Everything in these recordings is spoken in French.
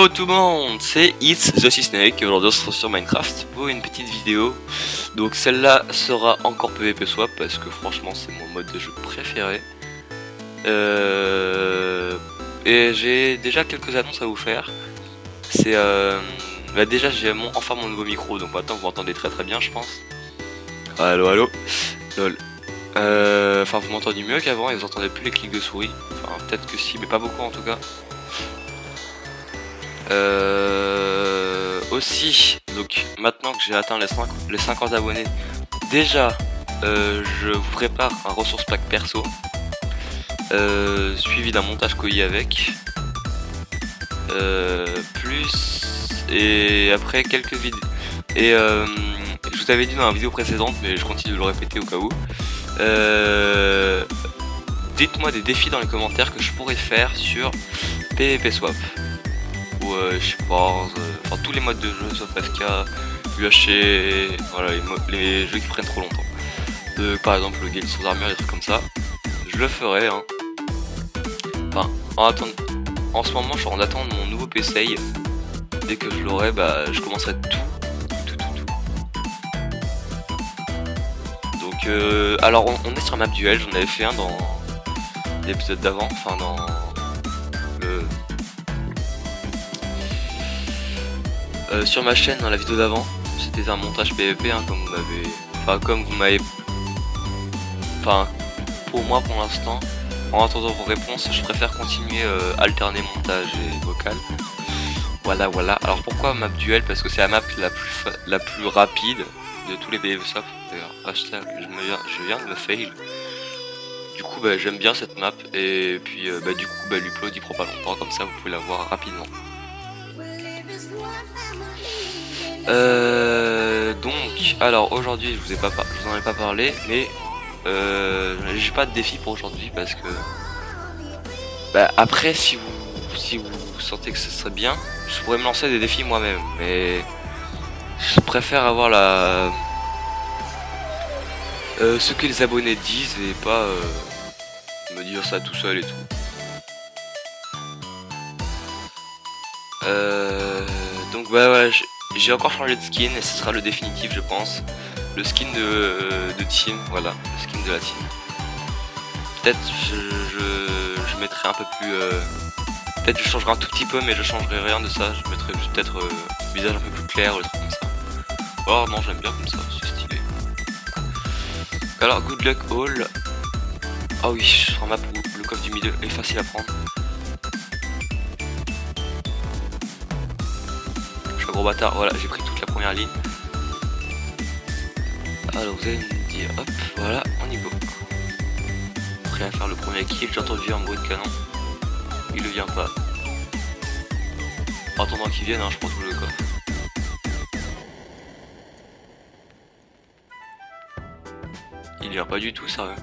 Hello tout le monde, c'est It's the Sea Snake et aujourd'hui on se retrouve sur Minecraft pour une petite vidéo. Donc celle-là sera encore PvP Swap parce que franchement c'est mon mode de jeu préféré. Et j'ai déjà quelques annonces à vous faire. C'est déjà j'ai enfin mon nouveau micro, donc maintenant vous m'entendez très bien je pense. Allo allo, lol. Enfin vous m'entendez mieux qu'avant et vous entendez plus les clics de souris. Enfin peut-être que si mais pas beaucoup en tout cas. Aussi, donc maintenant que j'ai atteint les 50 abonnés, déjà je vous prépare un ressource pack perso suivi d'un montage coï avec plus et après quelques vidéos et je vous avais dit dans la vidéo précédente mais je continue de le répéter au cas où, dites-moi des défis dans les commentaires que je pourrais faire sur PvP Swap ou je sais pas, enfin tous les modes de jeu sauf FK, UHC, voilà les jeux qui prennent trop longtemps. Par exemple le Gale sans armure, des trucs comme ça. Je le ferai hein. Enfin en ce moment je suis en attente de mon nouveau PC. Dès que je l'aurai bah je commencerai tout. Donc alors on est sur map duel, j'en avais fait un dans l'épisode d'avant, enfin dans le sur ma chaîne dans la vidéo d'avant. C'était un montage PvP hein, comme vous m'avez pour moi pour l'instant. En attendant vos réponses je préfère continuer alterner montage et vocal. Voilà. Alors pourquoi map duel? Parce que c'est la map la plus rapide de tous les PvP Swap. D'ailleurs hashtag je viens de me fail. Du coup bah, j'aime bien cette map et puis du coup l'upload il prend pas longtemps, comme ça vous pouvez la voir rapidement. Donc alors aujourd'hui je vous en ai pas parlé mais j'ai pas de défi pour aujourd'hui parce que après si vous sentez que ce serait bien je pourrais me lancer des défis moi-même, mais je préfère avoir ce que les abonnés disent et pas me dire ça tout seul et tout. Donc voilà, j'ai encore changé de skin et ce sera le définitif je pense. Le skin de team, voilà, le skin de la team. Peut-être je mettrai un peu plus... peut-être je changerai un tout petit peu mais je changerai rien de ça. Je mettrai juste peut-être visage un peu plus clair ou des trucs comme ça. Oh non j'aime bien comme ça, c'est stylé. Alors good luck all. Ah oui, sur map où le coffre du milieu est facile à prendre. Gros bâtard, voilà, j'ai pris toute la première ligne. Alors vous allez me dire, hop, voilà, on y go. Prêt à faire le premier kill, j'ai entendu un bruit de canon. Il ne vient pas. En attendant qu'il vienne, hein, je prends tout le coffre. Il vient pas du tout, sérieux.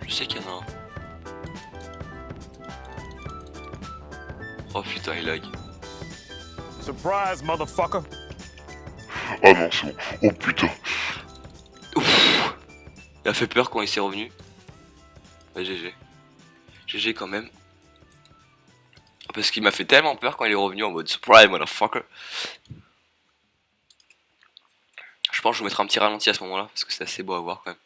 Je sais qu'il y en a un. Oh putain, il lag. Surprise, motherfucker! Ah non, c'est bon. Oh putain. Ouf. Il a fait peur quand il s'est revenu. Ouais, GG. GG quand même. Parce qu'il m'a fait tellement peur quand il est revenu en mode surprise, motherfucker. Je pense que je vous mettrai un petit ralenti à ce moment-là, parce que c'est assez beau à voir quand même.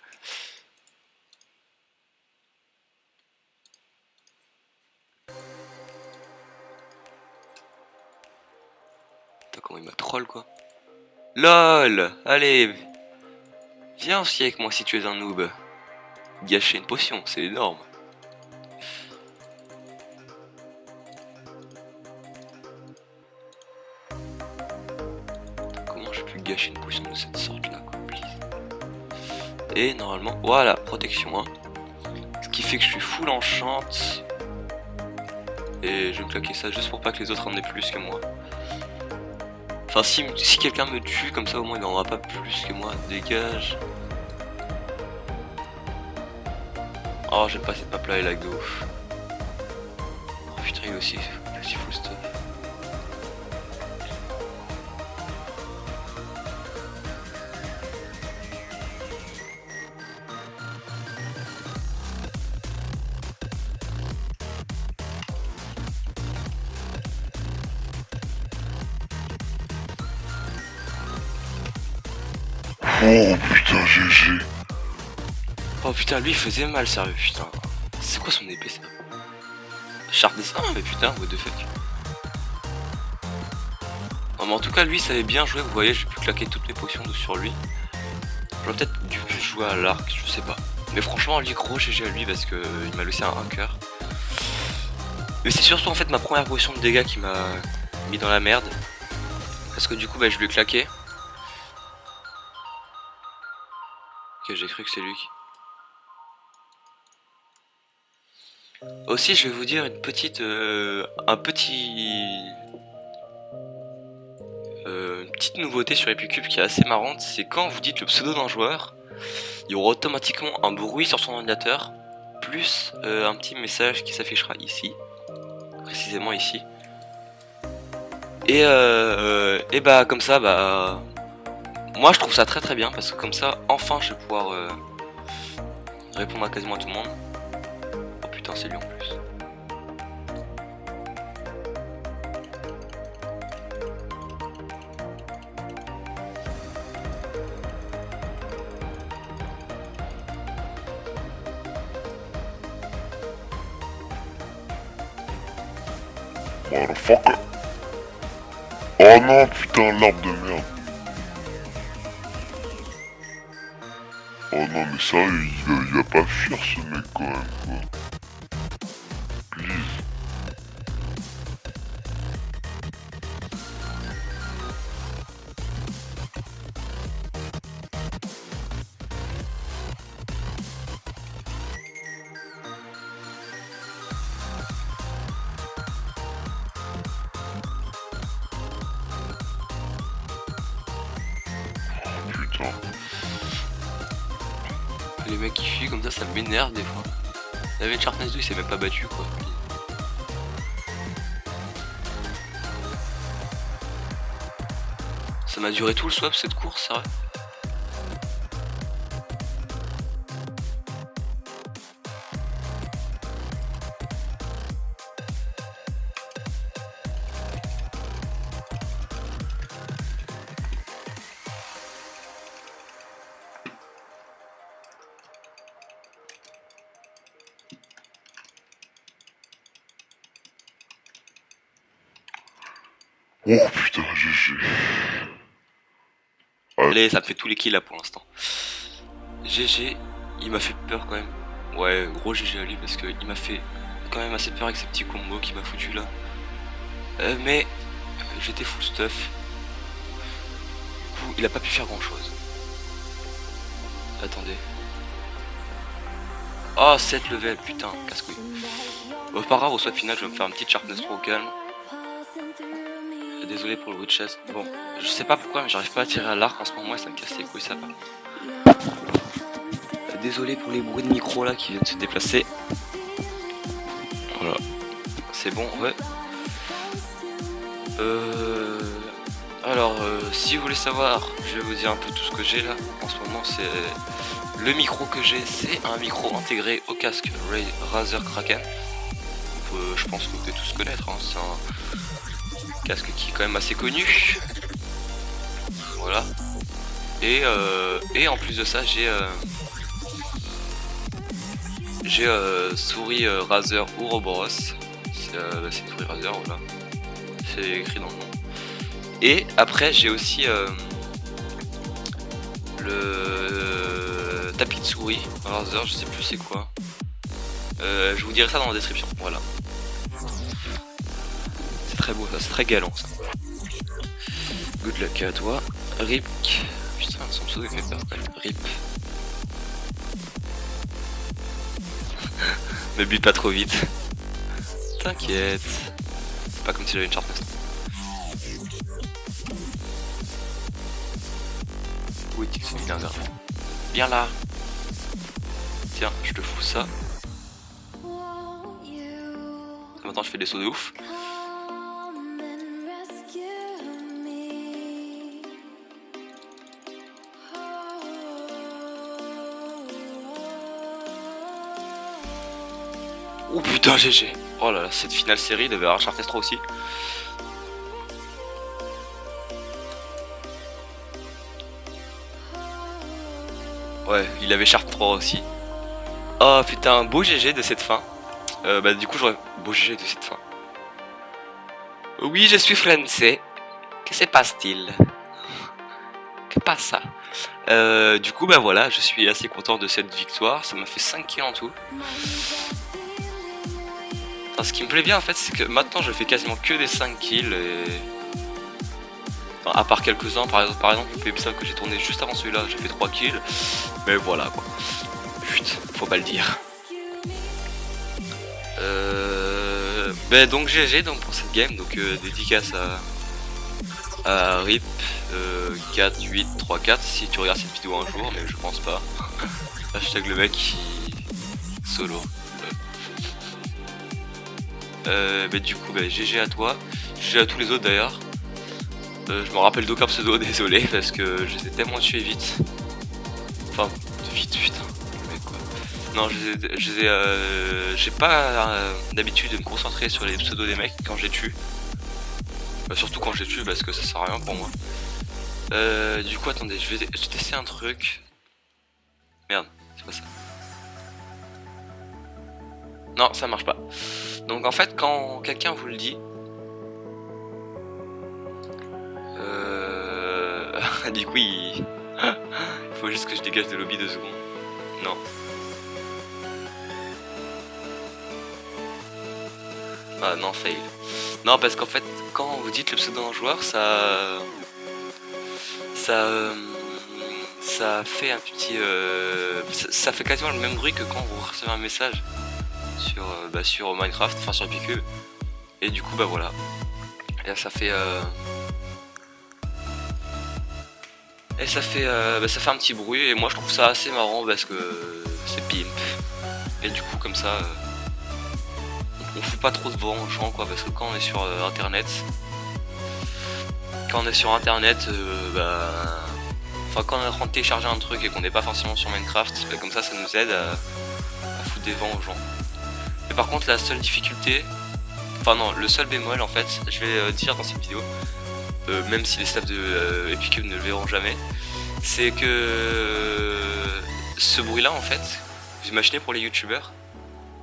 Comment il m'a troll quoi. LOL. Allez, viens aussi avec moi si tu es un noob. Gâcher une potion, c'est énorme. Comment j'ai pu gâcher une potion de cette sorte là quoi, please. Et normalement, voilà, protection hein. Ce qui fait que je suis full enchant. Et je vais me claquer ça juste pour pas que les autres en aient plus que moi. Enfin si quelqu'un me tue comme ça au moins il n'en aura pas plus que moi, dégage. Oh j'aime pas cette map là, elle lag de ouf. Oh putain il est aussi full stuff. Oh putain, GG. Oh putain, lui il faisait mal, sérieux, putain. C'est quoi son épée ça? Sharp dessin, mais putain, what the fuck. Non, mais en tout cas, lui il savait bien jouer, vous voyez, j'ai pu claquer toutes mes potions sur lui. J'aurais peut-être dû jouer à l'arc, je sais pas. Mais franchement, lui, gros GG à lui parce que il m'a laissé un cœur. Mais c'est surtout en fait ma première potion de dégâts qui m'a mis dans la merde. Parce que du coup, bah, je lui ai claqué. Ok, j'ai cru que c'est lui qui... Aussi, je vais vous dire une petite... une petite nouveauté sur Epicube qui est assez marrante, c'est quand vous dites le pseudo d'un joueur, il y aura automatiquement un bruit sur son ordinateur, plus un petit message qui s'affichera ici, précisément ici. Et bah comme ça, bah moi je trouve ça très bien parce que comme ça, enfin je vais pouvoir répondre à quasiment à tout le monde. Oh putain, c'est lui en plus. Motherfucker. Oh non, putain, l'arbre de merde. Oh non, mais ça, il va pas fuir ce mec quand même, quoi. Please. Putain. Les mecs qui fuient comme ça m'énerve des fois. La avait Sharpness 2, il s'est même pas battu quoi. Ça m'a duré tout le swap cette course, c'est vrai. Oh putain, GG. Allez, ça me fait tous les kills là pour l'instant. GG, il m'a fait peur quand même. Ouais, gros GG à lui parce qu'il m'a fait quand même assez peur avec ces petits combos qu'il m'a foutu là. Mais j'étais full stuff. Du coup, il a pas pu faire grand chose. Attendez. Oh, 7 level, putain, casse-couille. Bon, pas grave, au soit final, je vais me faire un petit sharpness pro au calme. Désolé pour le bruit de chaise. Bon, je sais pas pourquoi, mais j'arrive pas à tirer à l'arc en ce moment et ça me casse les couilles, ça va. Désolé pour les bruits de micro là qui viennent se déplacer. Voilà. C'est bon, ouais. Alors, si vous voulez savoir, je vais vous dire un peu tout ce que j'ai là. En ce moment, c'est le micro que j'ai, c'est un micro intégré au casque Razer Kraken. Je pense que vous devez tous connaître, hein. C'est un casque qui est quand même assez connu. Voilà. Et en plus de ça, j'ai souris Razer Ouroboros. C'est une souris Razer, voilà. C'est écrit dans le nom. Et après, j'ai aussi le tapis de souris Razer, je sais plus c'est quoi. Je vous dirai ça dans la description, voilà. C'est très beau ça, c'est très galant ça. Good luck à toi. Rip. Putain, son pseudo il fait peur. Rip. Me bute pas trop vite. T'inquiète. C'est pas comme si j'avais une sharpness. Où est-il ce vilain gars? Viens là. Tiens, je te fous ça. Maintenant je fais des sauts de ouf. Oh putain, GG. Oh là là, cette finale série devait avoir Sharpness 3 aussi. Ouais, il avait Sharp 3 aussi. Oh putain, beau GG de cette fin. Bah du coup j'aurais... Beau GG de cette fin. Oui, je suis français. Que se passe-t-il? Que passa? Du coup bah voilà, je suis assez content de cette victoire. Ça m'a fait 5 kills en tout. Enfin, ce qui me plaît bien en fait, c'est que maintenant je fais quasiment que des 5 kills et... Enfin, à part quelques-uns, par exemple l'épisode que j'ai tourné juste avant celui-là, j'ai fait 3 kills. Mais voilà quoi. Putain, faut pas le dire. Bah donc GG donc pour cette game, donc dédicace à RIP 4834 si tu regardes cette vidéo un jour, mais je pense pas. Hashtag le mec qui solo. Bah du coup bah GG à toi, GG à tous les autres d'ailleurs. Je me rappelle d'aucun pseudo, désolé parce que je les ai tellement tués vite. Enfin vite putain. Non, j'ai pas d'habitude de me concentrer sur les pseudos des mecs quand je les tue. Surtout quand je les tue parce que ça sert à rien pour moi. Du coup, attendez, je vais tester un truc. Merde, c'est pas ça. Non, ça marche pas. Donc en fait, quand quelqu'un vous le dit... du coup, il faut juste que je dégage de lobby 2 secondes. Non. Ah non, fail. Non, parce qu'en fait, quand vous dites le pseudo d'un joueur, ça fait un petit... ça fait quasiment le même bruit que quand vous recevez un message sur Minecraft, enfin sur Epic. Et du coup, bah voilà. Et là, ça fait... Et ça fait un petit bruit, et moi je trouve ça assez marrant parce que c'est pimp. Et du coup, comme ça... on fout pas trop de vent aux gens quoi, parce que quand on est sur internet, quand on est quand on est en train de télécharger un truc et qu'on n'est pas forcément sur Minecraft, bah, comme ça nous aide à foutre des vents aux gens. Mais par contre la seule difficulté, enfin non, le seul bémol en fait, je vais dire dans cette vidéo, même si les staffs de Epic ne le verront jamais, c'est que ce bruit là en fait, vous imaginez pour les youtubeurs,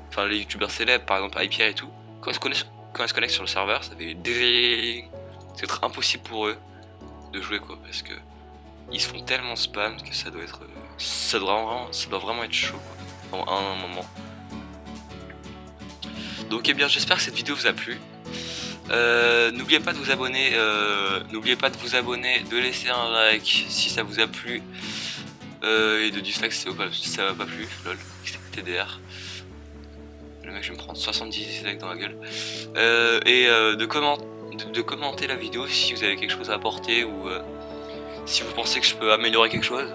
enfin les youtubeurs célèbres par exemple IPR et tout, quand ils se connectent sur le serveur, ça fait c'est impossible pour eux de jouer quoi, parce que ils se font tellement spam que ça doit vraiment être chaud quoi, à un moment. Donc eh bien j'espère que cette vidéo vous a plu. N'oubliez pas de vous abonner, de laisser un like si ça vous a plu, et de dislike si ça va pas plu, lol, TDR. Le mec je vais me prendre 70 dislikes dans la gueule. Et de commenter la vidéo si vous avez quelque chose à apporter ou si vous pensez que je peux améliorer quelque chose.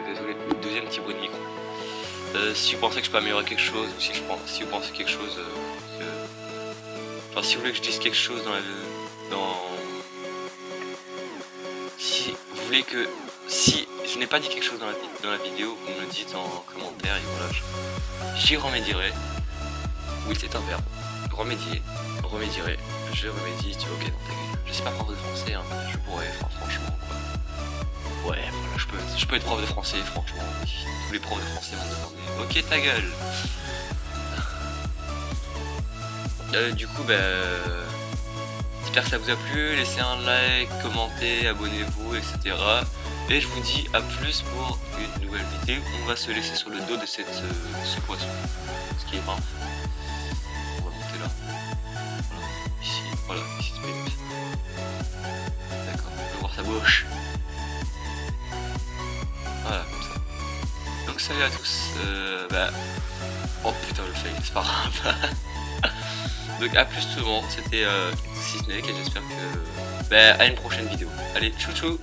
Désolé, deuxième petit bruit de micro. Si vous pensez que je peux améliorer quelque chose ou si vous pensez quelque chose enfin si vous voulez que je dise quelque chose si vous voulez que si je n'ai pas dit quelque chose dans la vidéo, vous me le dites en commentaire et voilà, j'y remédierai. Oui, c'est un verbe. Remédier. Remédierai. Je remédie. Tu vois, ok, dans ta gueule. Je sais pas prof de français, hein. Je pourrais, enfin, franchement, quoi. Ouais, voilà, je peux être prof de français, franchement. Tous les profs de français vont me demander. Ok, ta gueule. Du coup, j'espère que ça vous a plu. Laissez un like, commentez, abonnez-vous, etc. Et je vous dis à plus pour une nouvelle vidéo. On va se laisser sur le dos de ce poisson. Ce qui est brun. On va monter là. Voilà, ici c'est pimp. D'accord, on peut voir sa bouche. Voilà, comme ça. Donc salut à tous. Oh putain, le fail, c'est pas grave. Donc à plus tout le monde, c'était Snake et j'espère que... à une prochaine vidéo. Allez, tchou tchou.